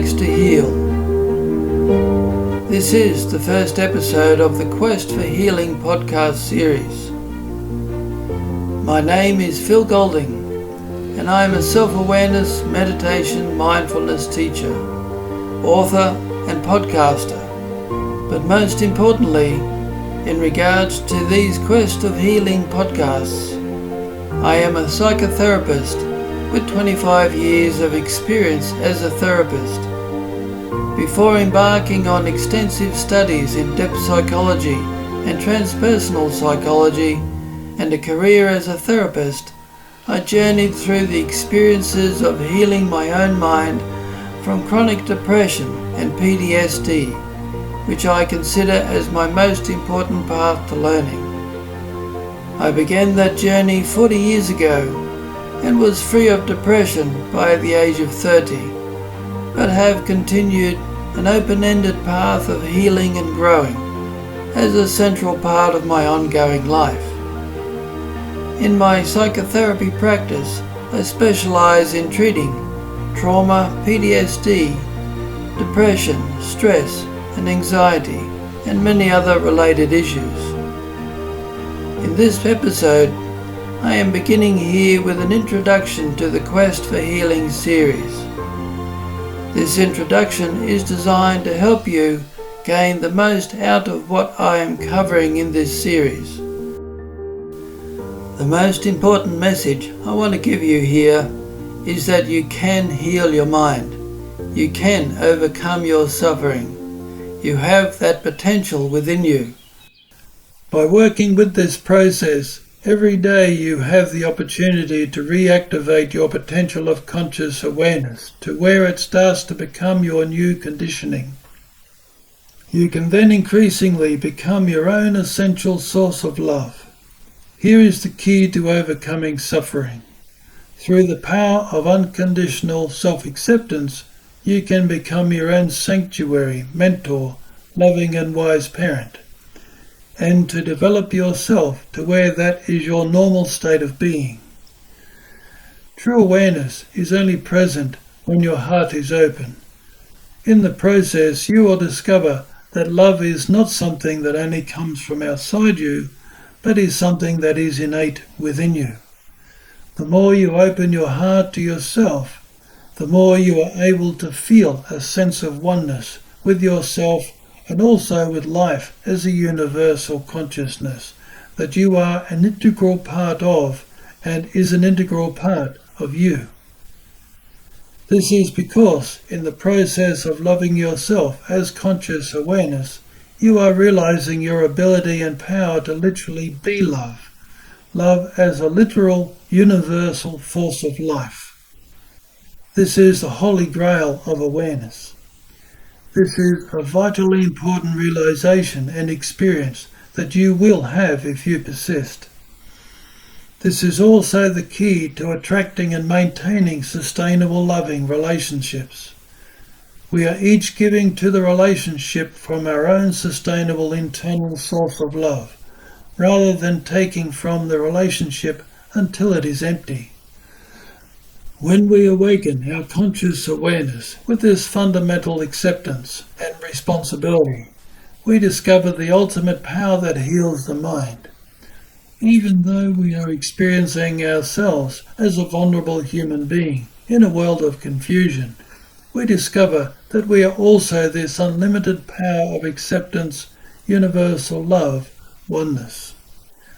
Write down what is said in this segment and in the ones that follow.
takes to heal. This is the first episode of the Quest for Healing podcast series. My name is Phil Golding, and I am a self-awareness, meditation, mindfulness teacher, author and podcaster. But most importantly, in regards to these Quest of Healing podcasts, I am a psychotherapist with 25 years of experience as a therapist. Before embarking on extensive studies in depth psychology and transpersonal psychology and a career as a therapist, I journeyed through the experiences of healing my own mind from chronic depression and PTSD, which I consider as my most important path to learning. I began that journey 40 years ago and was free of depression by the age of 30, but have continued an open-ended path of healing and growing as a central part of my ongoing life. In my psychotherapy practice, I specialize in treating trauma, PTSD, depression, stress and anxiety, and many other related issues. In this episode, I am beginning here with an introduction to the Quest for Healing series. This introduction is designed to help you gain the most out of what I am covering in this series. The most important message I want to give you here is that you can heal your mind. You can overcome your suffering. You have that potential within you. By working with this process, every day you have the opportunity to reactivate your potential of conscious awareness to where it starts to become your new conditioning. You can then increasingly become your own essential source of love. Here is the key to overcoming suffering. Through the power of unconditional self-acceptance, you can become your own sanctuary, mentor, loving and wise parent, and to develop yourself to where that is your normal state of being. True awareness is only present when your heart is open. In the process, you will discover that love is not something that only comes from outside you, but is something that is innate within you. The more you open your heart to yourself, the more you are able to feel a sense of oneness with yourself and also with life as a universal consciousness that you are an integral part of and is an integral part of you. This is because in the process of loving yourself as conscious awareness, you are realizing your ability and power to literally be love. Love as a literal universal force of life. This is the holy grail of awareness. This is a vitally important realization and experience that you will have if you persist. This is also the key to attracting and maintaining sustainable loving relationships. We are each giving to the relationship from our own sustainable internal source of love, rather than taking from the relationship until it is empty. When we awaken our conscious awareness with this fundamental acceptance and responsibility, we discover the ultimate power that heals the mind. Even though we are experiencing ourselves as a vulnerable human being in a world of confusion, we discover that we are also this unlimited power of acceptance, universal love, oneness,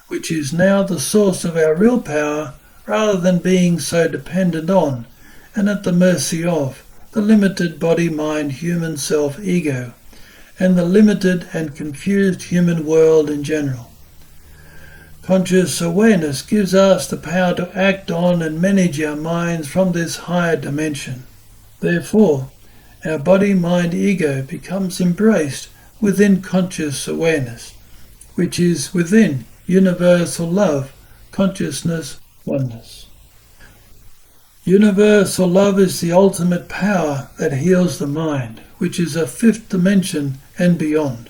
which is now the source of our real power, rather than being so dependent on and at the mercy of the limited body-mind human self-ego and the limited and confused human world in general. Conscious awareness gives us the power to act on and manage our minds from this higher dimension. Therefore, our body-mind ego becomes embraced within conscious awareness, which is within universal love, consciousness, oneness. Universal love is the ultimate power that heals the mind, which is a fifth dimension and beyond.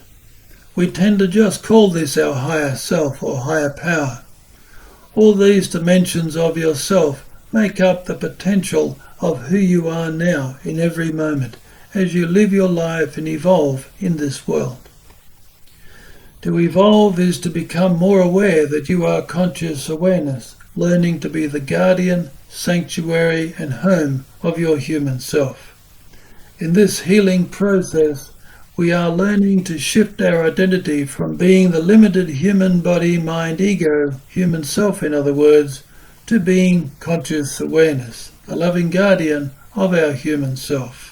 We tend to just call this our higher self or higher power. All these dimensions of yourself make up the potential of who you are now in every moment as you live your life and evolve in this world. To evolve is to become more aware that you are conscious awareness, learning to be the guardian, sanctuary and home of your human self. In this healing process, we are learning to shift our identity from being the limited human body, mind, ego, human self in other words, to being conscious awareness, a loving guardian of our human self.